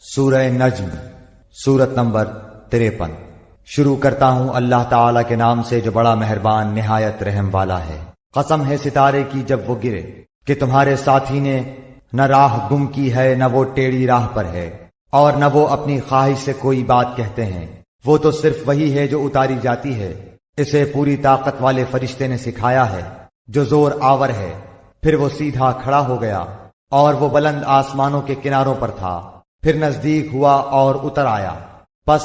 سورہ نجم سورت نمبر 53۔ شروع کرتا ہوں اللہ تعالی کے نام سے جو بڑا مہربان نہایت رحم والا ہے۔ قسم ہے ستارے کی جب وہ گرے کہ تمہارے ساتھی نے نہ راہ گم کی ہے نہ وہ ٹیڑھی راہ پر ہے اور نہ وہ اپنی خواہش سے کوئی بات کہتے ہیں۔ وہ تو صرف وہی ہے جو اتاری جاتی ہے، اسے پوری طاقت والے فرشتے نے سکھایا ہے جو زور آور ہے۔ پھر وہ سیدھا کھڑا ہو گیا اور وہ بلند آسمانوں کے کناروں پر تھا، پھر نزدیک ہوا اور اتر آیا، پس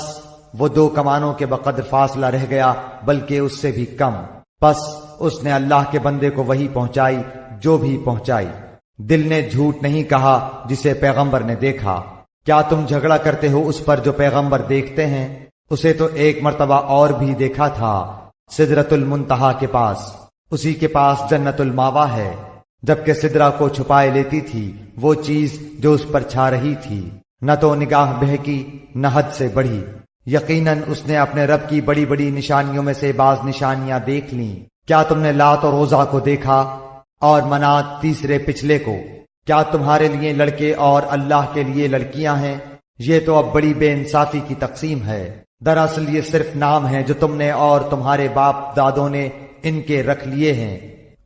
وہ 2 کمانوں کے بقدر فاصلہ رہ گیا بلکہ اس سے بھی کم۔ پس اس نے اللہ کے بندے کو وحی پہنچائی جو بھی پہنچائی۔ دل نے جھوٹ نہیں کہا جسے پیغمبر نے دیکھا۔ کیا تم جھگڑا کرتے ہو اس پر جو پیغمبر دیکھتے ہیں؟ اسے تو ایک مرتبہ اور بھی دیکھا تھا، سدرۃ المنتہا کے پاس، اسی کے پاس جنت الماوا ہے۔ جبکہ سدرہ کو چھپائے لیتی تھی وہ چیز جو اس پر چھا رہی تھی، نہ تو نگاہ بہکی نہ حد سے بڑھی۔ یقیناً اس نے اپنے رب کی بڑی بڑی نشانیوں میں سے بعض نشانیاں دیکھ لیں۔ کیا تم نے لات اور عزا کو دیکھا اور منات تیسرے پچھلے کو؟ کیا تمہارے لیے لڑکے اور اللہ کے لیے لڑکیاں ہیں؟ یہ تو اب بڑی بے انصافی کی تقسیم ہے۔ دراصل یہ صرف نام ہے جو تم نے اور تمہارے باپ دادوں نے ان کے رکھ لیے ہیں،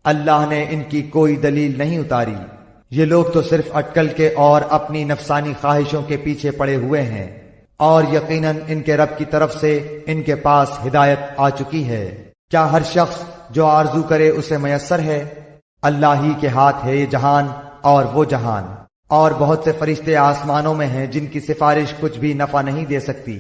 اللہ نے ان کی کوئی دلیل نہیں اتاری۔ یہ لوگ تو صرف اٹکل کے اور اپنی نفسانی خواہشوں کے پیچھے پڑے ہوئے ہیں، اور یقیناً ان کے رب کی طرف سے ان کے پاس ہدایت آ چکی ہے۔ کیا ہر شخص جو آرزو کرے اسے میسر ہے؟ اللہ ہی کے ہاتھ ہے یہ جہان اور وہ جہان، اور بہت سے فرشتے آسمانوں میں ہیں جن کی سفارش کچھ بھی نفع نہیں دے سکتی،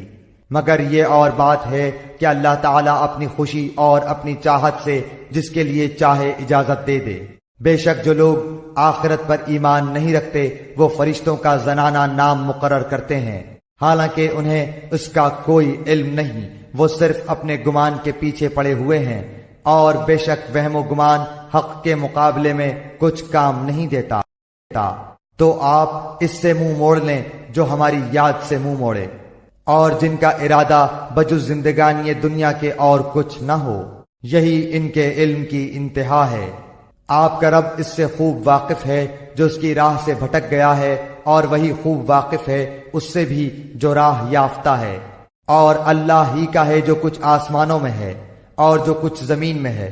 مگر یہ اور بات ہے کہ اللہ تعالیٰ اپنی خوشی اور اپنی چاہت سے جس کے لیے چاہے اجازت دے دے۔ بے شک جو لوگ آخرت پر ایمان نہیں رکھتے وہ فرشتوں کا زنانہ نام مقرر کرتے ہیں، حالانکہ انہیں اس کا کوئی علم نہیں، وہ صرف اپنے گمان کے پیچھے پڑے ہوئے ہیں، اور بے شک وہم و گمان حق کے مقابلے میں کچھ کام نہیں دیتا۔ تو آپ اس سے منہ موڑ لیں جو ہماری یاد سے منہ موڑے، اور جن کا ارادہ بجز زندگانی دنیا کے اور کچھ نہ ہو، یہی ان کے علم کی انتہا ہے۔ آپ کا رب اس سے خوب واقف ہے جو اس کی راہ سے بھٹک گیا ہے، اور وہی خوب واقف ہے اس سے بھی جو راہ یافتہ ہے۔ اور اللہ ہی کا ہے جو کچھ آسمانوں میں ہے اور جو کچھ زمین میں ہے،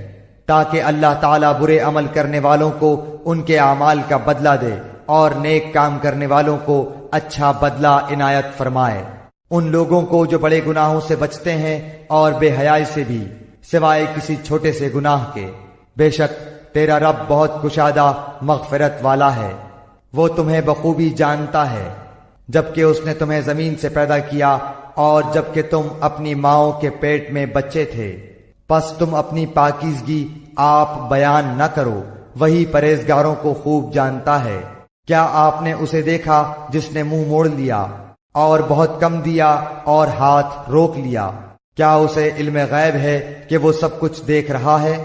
تاکہ اللہ تعالیٰ برے عمل کرنے والوں کو ان کے اعمال کا بدلہ دے اور نیک کام کرنے والوں کو اچھا بدلہ عنایت فرمائے۔ ان لوگوں کو جو بڑے گناہوں سے بچتے ہیں اور بے حیائی سے بھی، سوائے کسی چھوٹے سے گناہ کے۔ بے شک تیرا رب بہت کشادہ مغفرت والا ہے، وہ تمہیں بخوبی جانتا ہے، جبکہ اس نے تمہیں زمین سے پیدا کیا اور جبکہ تم اپنی ماؤں کے پیٹ میں بچے تھے، پس تم اپنی پاکیزگی آپ بیان نہ کرو، وہی پرہیزگاروں کو خوب جانتا ہے۔ کیا آپ نے اسے دیکھا جس نے منہ موڑ لیا اور بہت کم دیا اور ہاتھ روک لیا؟ کیا اسے علم غیب ہے کہ وہ سب کچھ دیکھ رہا ہے؟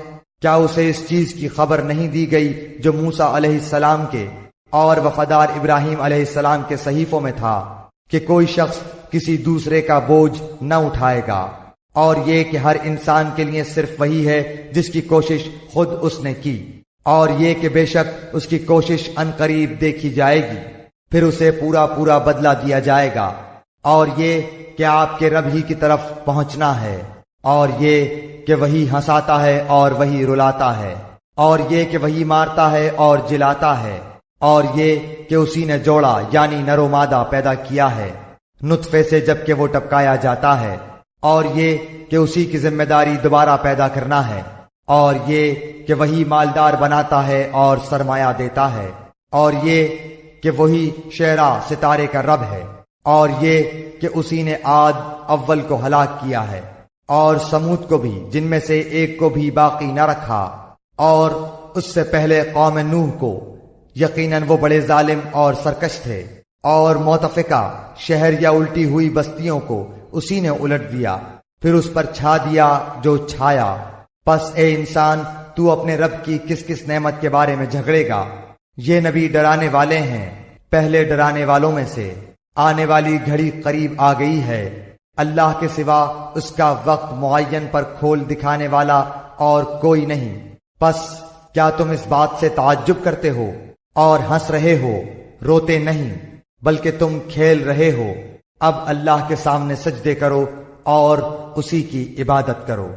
کیا اسے اس چیز کی خبر نہیں دی گئی جو موسیٰ علیہ السلام کے اور وفادار ابراہیم علیہ السلام کے صحیفوں میں تھا، کہ کوئی شخص کسی دوسرے کا بوجھ نہ اٹھائے گا، اور یہ کہ ہر انسان کے لیے صرف وہی ہے جس کی کوشش خود اس نے کی، اور یہ کہ بے شک اس کی کوشش عنقریب دیکھی جائے گی، پھر اسے پورا پورا بدلہ دیا جائے گا، اور یہ کہ آپ کے رب ہی کی طرف پہنچنا ہے، اور یہ کہ وہی ہنساتا ہے اور وہی رلاتا ہے، اور یہ کہ وہی مارتا ہے اور جلاتا ہے، اور یہ کہ اسی نے جوڑا یعنی نر و مادہ پیدا کیا ہے نطفے سے جبکہ وہ ٹپکایا جاتا ہے، اور یہ کہ اسی کی ذمہ داری دوبارہ پیدا کرنا ہے، اور یہ کہ وہی مالدار بناتا ہے اور سرمایہ دیتا ہے، اور یہ کہ وہی شعرا ستارے کا رب ہے، اور یہ کہ اسی نے عاد اول کو ہلاک کیا ہے، اور سمود کو بھی جن میں سے ایک کو بھی باقی نہ رکھا، اور اس سے پہلے قوم نوح کو، یقیناً وہ بڑے ظالم اور سرکش تھے، اور متفقہ شہر یا الٹی ہوئی بستیوں کو اسی نے الٹ دیا، پھر اس پر چھا دیا جو چھایا۔ پس اے انسان تو اپنے رب کی کس کس نعمت کے بارے میں جھگڑے گا؟ یہ نبی ڈرانے والے ہیں پہلے ڈرانے والوں میں سے، آنے والی گھڑی قریب آ گئی ہے، اللہ کے سوا اس کا وقت معین پر کھول دکھانے والا اور کوئی نہیں۔ پس کیا تم اس بات سے تعجب کرتے ہو اور ہنس رہے ہو؟ روتے نہیں، بلکہ تم کھیل رہے ہو۔ اب اللہ کے سامنے سجدے کرو اور اسی کی عبادت کرو۔